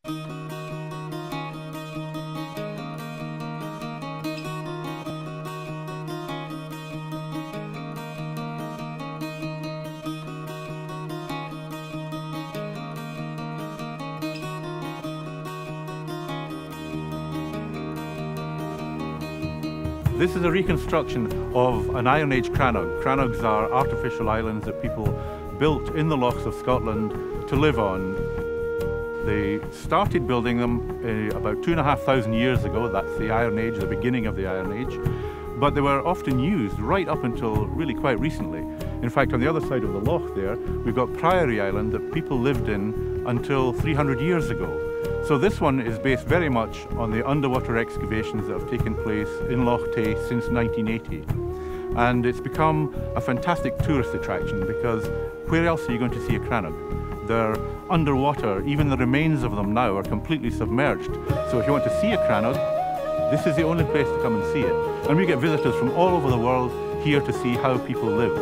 This is a reconstruction of an Iron Age crannog. Crannogs are artificial islands that people built in the lochs of Scotland to live on. They started building them about 2,500 years ago. That's the Iron Age, the beginning of the Iron Age. But they were often used right up until really quite recently. In fact, on the other side of the loch there, we've got Priory Island that people lived in until 300 years ago. So this one is based very much on the underwater excavations that have taken place in Loch since 1980. And it's become a fantastic tourist attraction because where else are you going to see a crannog? They're underwater. Even the remains of them now are completely submerged. So if you want to see a crannog, this is the only place to come and see it. And we get visitors from all over the world here to see how people lived.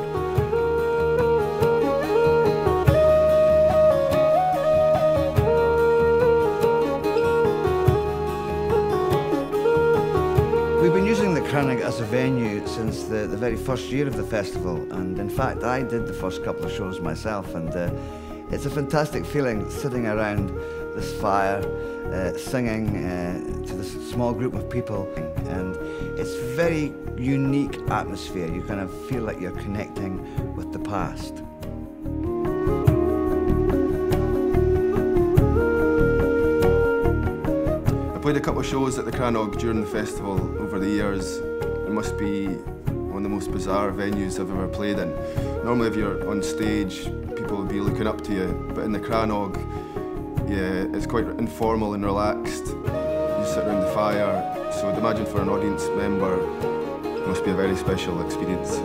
We've been using the Crannog as a venue since the very first year of the festival, and in fact I did the first couple of shows myself, and it's a fantastic feeling sitting around this fire, singing to this small group of people, and it's a very unique atmosphere. You kind of feel like you're connecting with the past. I played a couple of shows at the Crannog during the festival over the years. It must be one of the most bizarre venues I've ever played in. Normally if you're on stage, people will be looking up to you, but in the Crannog, yeah, it's quite informal and relaxed. You sit around the fire, so I'd imagine for an audience member, it must be a very special experience.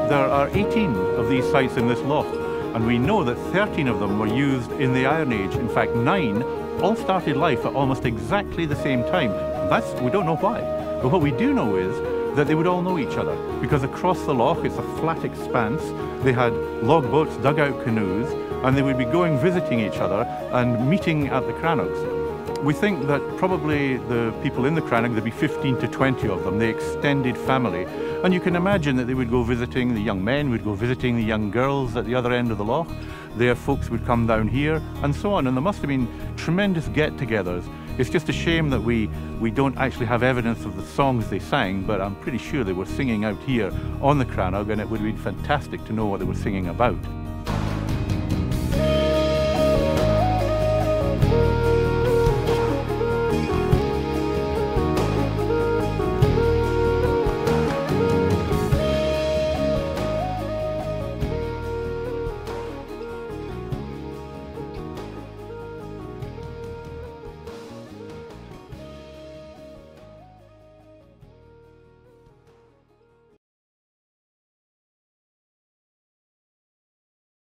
There are 18 of these sites in this loch. And we know that 13 of them were used in the Iron Age. In fact, 9 all started life at almost exactly the same time. We don't know why. But what we do know is that they would all know each other, because across the loch, it's a flat expanse. They had log boats, dugout canoes, and they would be going visiting each other and meeting at the crannogs. We think that probably the people in the crannog, there'd be 15 to 20 of them, the extended family. And you can imagine that they would go visiting, the young men would go visiting the young girls at the other end of the loch. Their folks would come down here and so on. And there must have been tremendous get-togethers. It's just a shame that we don't actually have evidence of the songs they sang, but I'm pretty sure they were singing out here on the crannog, and it would have been fantastic to know what they were singing about.